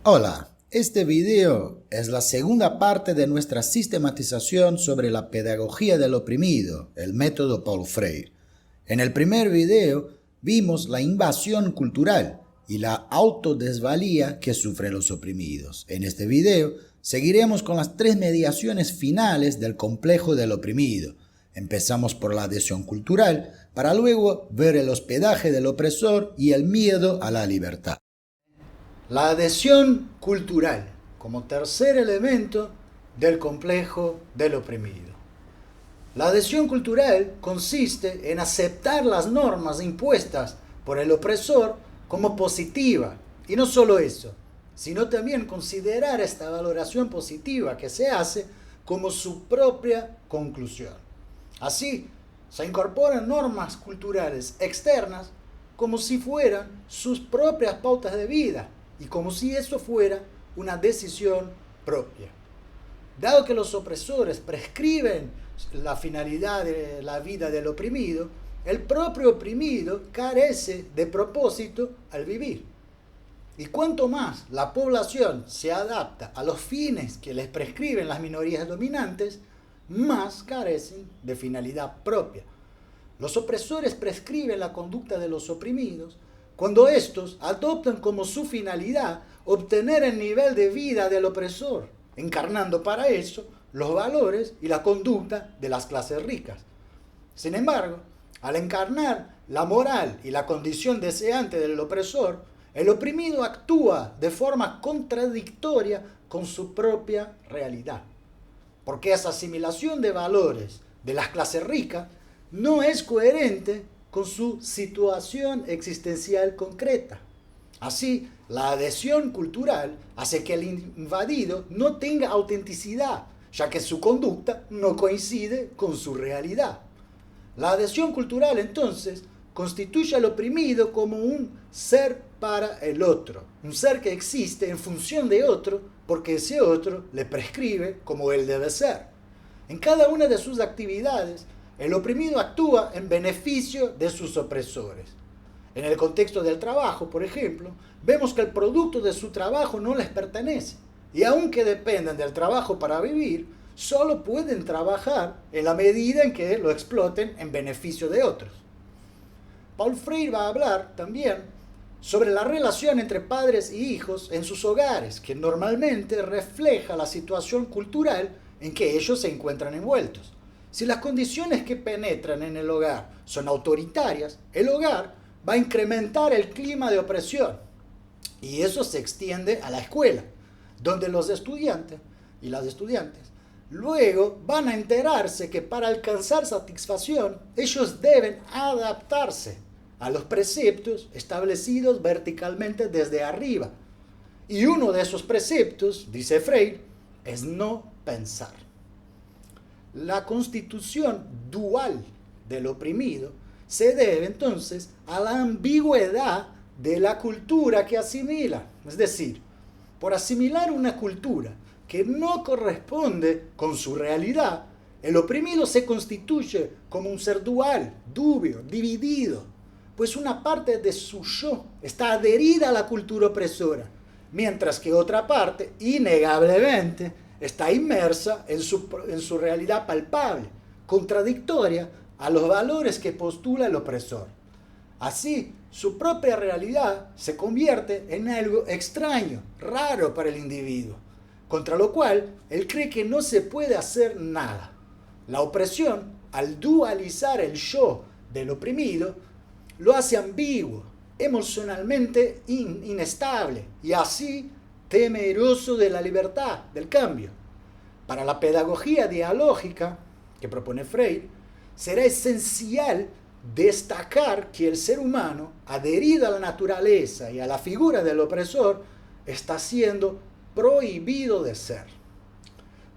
Hola, este video es la segunda parte de nuestra sistematización sobre la pedagogía del oprimido, el método Paulo Freire. En el primer video vimos la invasión cultural y la autodesvalía que sufren los oprimidos. En este video seguiremos con las tres mediaciones finales del complejo del oprimido. Empezamos por la adhesión cultural para luego ver el hospedaje del opresor y el miedo a la libertad. La adhesión cultural como tercer elemento del complejo del oprimido. La adhesión cultural consiste en aceptar las normas impuestas por el opresor como positiva. Y no solo eso, sino también considerar esta valoración positiva que se hace como su propia conclusión. Así, se incorporan normas culturales externas como si fueran sus propias pautas de vida y como si eso fuera una decisión propia. Dado que los opresores prescriben la finalidad de la vida del oprimido, el propio oprimido carece de propósito al vivir. Y cuanto más la población se adapta a los fines que les prescriben las minorías dominantes, más carecen de finalidad propia. Los opresores prescriben la conducta de los oprimidos cuando estos adoptan como su finalidad obtener el nivel de vida del opresor, encarnando para eso los valores y la conducta de las clases ricas. Sin embargo, al encarnar la moral y la condición deseante del opresor, el oprimido actúa de forma contradictoria con su propia realidad, porque esa asimilación de valores de las clases ricas no es coherente con su situación existencial concreta. Así, la adhesión cultural hace que el invadido no tenga autenticidad, ya que su conducta no coincide con su realidad. La adhesión cultural, entonces, constituye al oprimido como un ser para el otro, un ser que existe en función de otro, porque ese otro le prescribe como él debe ser. En cada una de sus actividades, el oprimido actúa en beneficio de sus opresores. En el contexto del trabajo, por ejemplo, vemos que el producto de su trabajo no les pertenece. Y aunque dependan del trabajo para vivir, solo pueden trabajar en la medida en que lo exploten en beneficio de otros. Paulo Freire va a hablar también sobre la relación entre padres y hijos en sus hogares, que normalmente refleja la situación cultural en que ellos se encuentran envueltos. Si las condiciones que penetran en el hogar son autoritarias, el hogar va a incrementar el clima de opresión. Y eso se extiende a la escuela, donde los estudiantes y las estudiantes luego van a enterarse que para alcanzar satisfacción, ellos deben adaptarse a los preceptos establecidos verticalmente desde arriba. Y uno de esos preceptos, dice Freire, es no pensar. La constitución dual del oprimido se debe entonces a la ambigüedad de la cultura que asimila. Es decir, por asimilar una cultura que no corresponde con su realidad, el oprimido se constituye como un ser dual, dubio, dividido, pues una parte de su yo está adherida a la cultura opresora, mientras que otra parte, innegablemente, está inmersa en su realidad palpable, contradictoria a los valores que postula el opresor. Así, su propia realidad se convierte en algo extraño, raro para el individuo, contra lo cual él cree que no se puede hacer nada. La opresión, al dualizar el yo del oprimido, lo hace ambiguo, emocionalmente inestable y así temeroso de la libertad, del cambio. Para la pedagogía dialógica que propone Freire, será esencial destacar que el ser humano, adherido a la naturaleza y a la figura del opresor, está siendo prohibido de ser.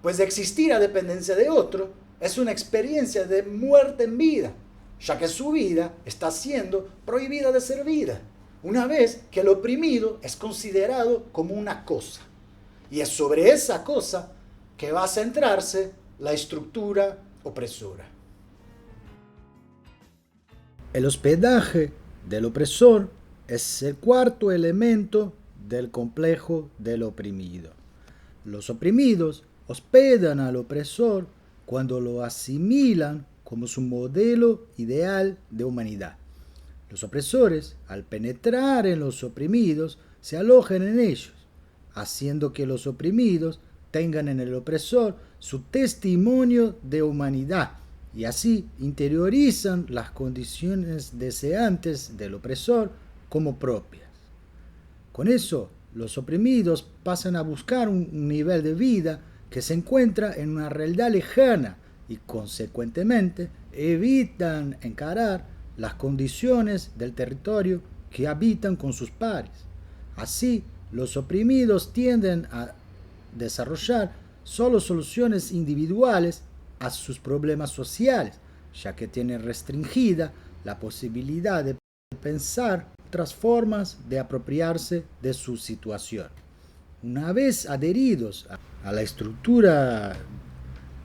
Pues existir a dependencia de otro es una experiencia de muerte en vida, ya que su vida está siendo prohibida de ser vida, una vez que el oprimido es considerado como una cosa. Y es sobre esa cosa que va a centrarse la estructura opresora. El hospedaje del opresor es el cuarto elemento del complejo del oprimido. Los oprimidos hospedan al opresor cuando lo asimilan como su modelo ideal de humanidad. Los opresores, al penetrar en los oprimidos, se alojan en ellos, haciendo que los oprimidos tengan en el opresor su testimonio de humanidad y así interiorizan las condiciones deseantes del opresor como propias. Con eso, los oprimidos pasan a buscar un nivel de vida que se encuentra en una realidad lejana y, consecuentemente, evitan encarar las condiciones del territorio que habitan con sus pares. Así, los oprimidos tienden a desarrollar solo soluciones individuales a sus problemas sociales, ya que tienen restringida la posibilidad de pensar otras formas de apropiarse de su situación. Una vez adheridos a la estructura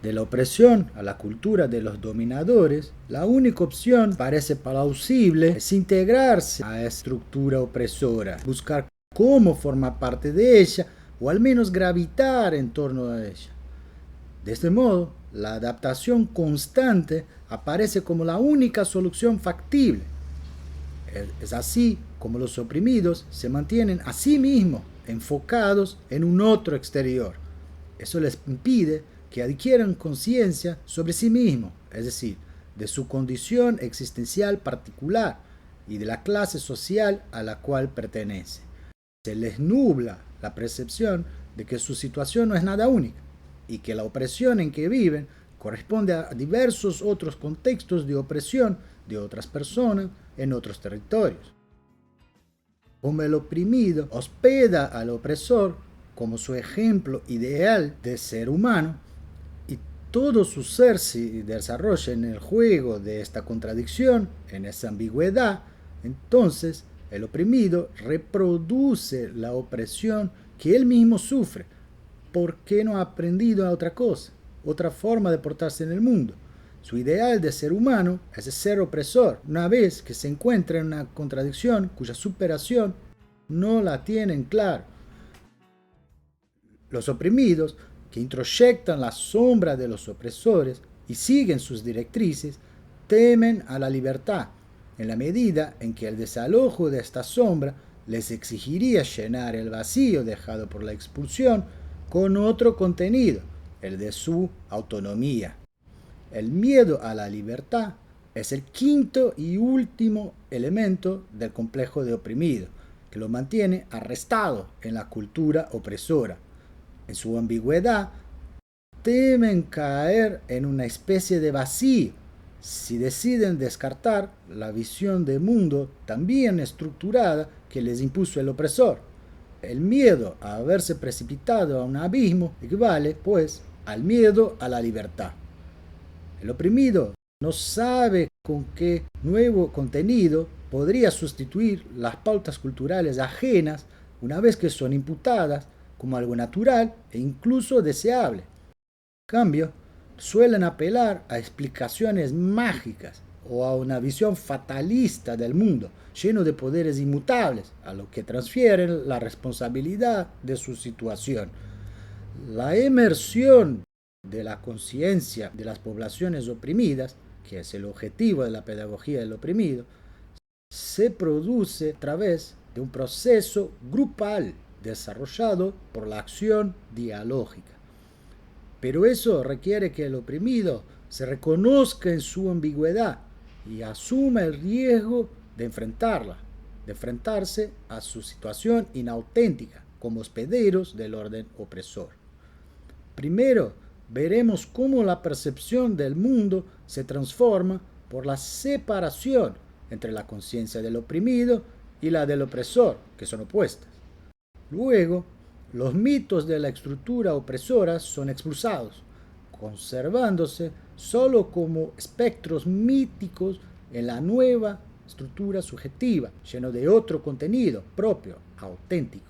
de la opresión, a la cultura de los dominadores, la única opción parece plausible es integrarse a la estructura opresora, buscar cómo formar parte de ella o al menos gravitar en torno a ella. De este modo, la adaptación constante aparece como la única solución factible. Es así como los oprimidos se mantienen a sí mismos enfocados en un otro exterior. Eso les impide que adquieran conciencia sobre sí mismos, es decir, de su condición existencial particular y de la clase social a la cual pertenece. Se les nubla la percepción de que su situación no es nada única y que la opresión en que viven corresponde a diversos otros contextos de opresión de otras personas en otros territorios. Como el oprimido hospeda al opresor como su ejemplo ideal de ser humano, y todo su ser se desarrolla en el juego de esta contradicción, en esa ambigüedad, entonces el oprimido reproduce la opresión que él mismo sufre, porque no ha aprendido a otra cosa, otra forma de portarse en el mundo. Su ideal de ser humano es ser opresor, una vez que se encuentra en una contradicción cuya superación no la tienen claro. Los oprimidos, que introyectan la sombra de los opresores y siguen sus directrices, temen a la libertad, en la medida en que el desalojo de esta sombra les exigiría llenar el vacío dejado por la expulsión con otro contenido, el de su autonomía. El miedo a la libertad es el quinto y último elemento del complejo de oprimido, que lo mantiene arrestado en la cultura opresora. En su ambigüedad, temen caer en una especie de vacío si deciden descartar la visión de mundo tan bien estructurada que les impuso el opresor. El miedo a haberse precipitado a un abismo equivale, pues, al miedo a la libertad. El oprimido no sabe con qué nuevo contenido podría sustituir las pautas culturales ajenas una vez que son imputadas como algo natural e incluso deseable. En cambio, suelen apelar a explicaciones mágicas o a una visión fatalista del mundo, lleno de poderes inmutables, a lo que transfieren la responsabilidad de su situación. La emersión de la conciencia de las poblaciones oprimidas, que es el objetivo de la pedagogía del oprimido, se produce a través de un proceso grupal desarrollado por la acción dialógica. Pero eso requiere que el oprimido se reconozca en su ambigüedad y asuma el riesgo de enfrentarla, de enfrentarse a su situación inauténtica como hospederos del orden opresor. Primero, veremos cómo la percepción del mundo se transforma por la separación entre la conciencia del oprimido y la del opresor, que son opuestas. Luego, los mitos de la estructura opresora son expulsados, conservándose solo como espectros míticos en la nueva estructura subjetiva, lleno de otro contenido propio, auténtico.